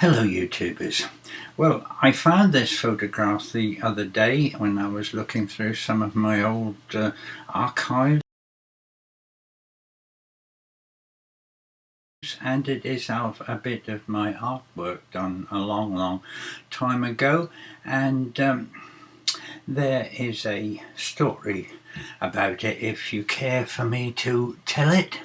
Hello YouTubers. Well, I found this photograph the other day when I was looking through some of my old archives, and it is of a bit of my artwork done a long time ago, and there is a story about it if you care for me to tell it.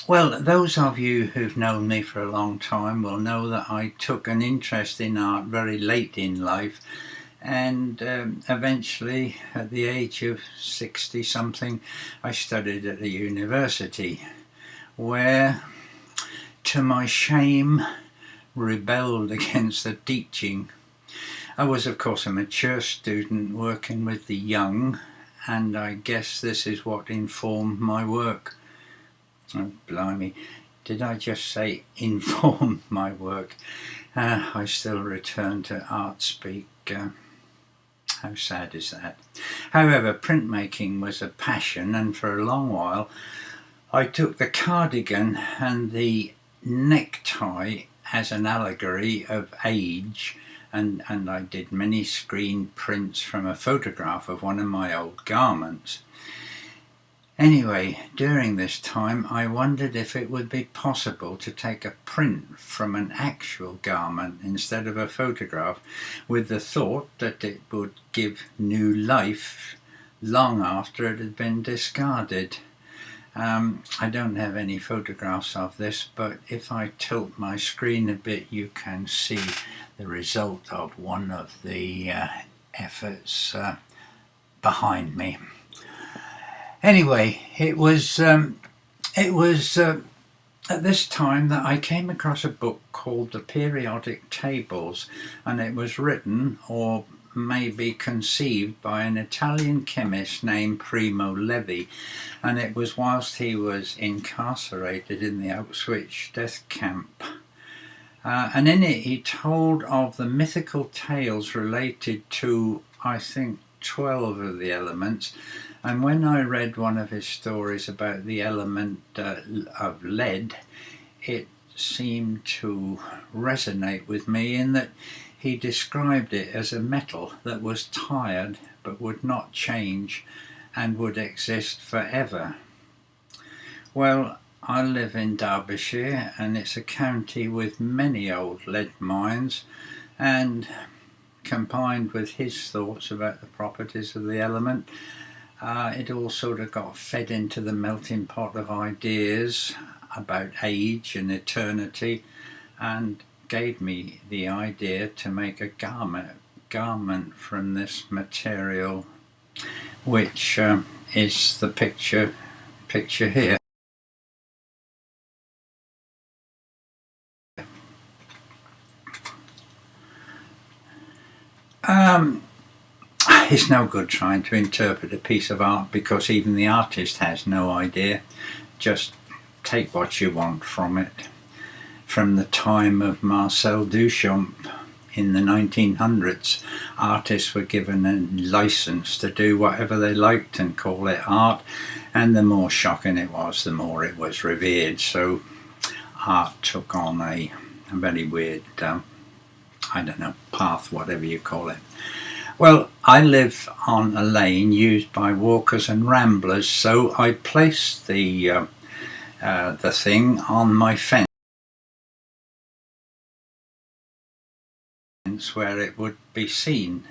Well, those of you who've known me for a long time will know that I took an interest in art very late in life, and eventually at the age of 60 something I studied at the university, where to my shame rebelled against the teaching. I was of course a mature student working with the young, and I guess this is what informed my work. Oh, blimey, did I just say informed my work? I still return to art speak. How sad is that? However, printmaking was a passion, and for a long while I took the cardigan and the necktie as an allegory of age, and I did many screen prints from a photograph of one of my old garments. Anyway, during this time I wondered if it would be possible to take a print from an actual garment instead of a photograph, with the thought that it would give new life long after it had been discarded. I don't have any photographs of this, but if I tilt my screen a bit you can see the result of one of the efforts behind me. Anyway, it was at this time that I came across a book called The Periodic Tables, and it was written, or maybe conceived, by an Italian chemist named Primo Levi, and it was whilst he was incarcerated in the Auschwitz death camp. And in it he told of the mythical tales related to, I think, 12 of the elements. And when I read one of his stories about the element of lead, it seemed to resonate with me in that he described it as a metal that was tired but would not change and would exist forever. Well, I live in Derbyshire, and it's a county with many old lead mines, and combined with his thoughts about the properties of the element, it all sort of got fed into the melting pot of ideas about age and eternity, and gave me the idea to make a garment from this material, which is the picture here. It's no good trying to interpret a piece of art because even the artist has no idea. Just take what you want from it. From the time of Marcel Duchamp in the 1900s, artists were given a license to do whatever they liked and call it art, and the more shocking it was, the more it was revered. So art took on a very weird, I don't know, path, whatever you call it. Well, I live on a lane used by walkers and ramblers, so I placed the thing on my fence where it would be seen,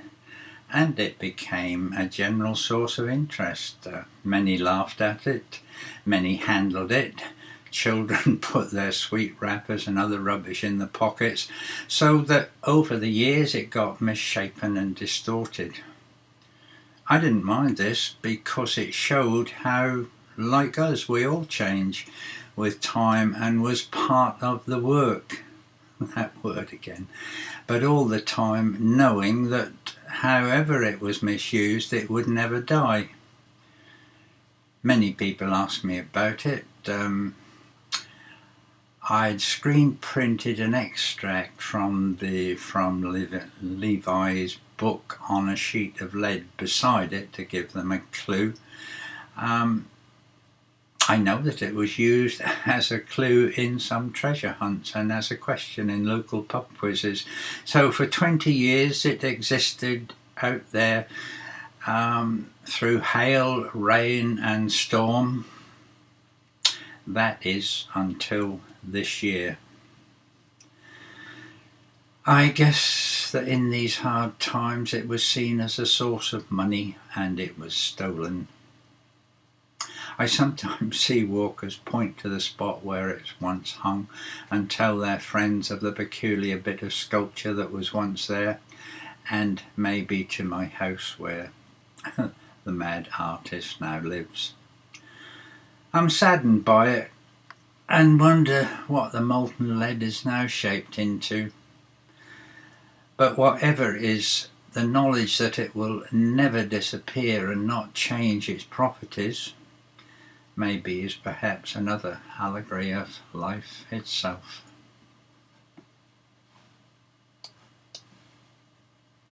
and it became a general source of interest. Many laughed at it, many handled it. Children put their sweet wrappers and other rubbish in the pockets, so that over the years it got misshapen and distorted. I didn't mind this because it showed how, like us, we all change with time, and was part of the work. That word again. But all the time knowing that however it was misused, it would never die. Many people asked me about it. I'd screen printed an extract from Levi's book on a sheet of lead beside it to give them a clue. I know that it was used as a clue in some treasure hunts and as a question in local pub quizzes. So for 20 years it existed out there through hail, rain and storm. That is until this year. I guess that in these hard times it was seen as a source of money and it was stolen. I sometimes see walkers point to the spot where it once hung and tell their friends of the peculiar bit of sculpture that was once there, and maybe to my house where the mad artist now lives. I'm saddened by it and wonder what the molten lead is now shaped into. But whatever is, the knowledge that it will never disappear and not change its properties maybe is perhaps another allegory of life itself.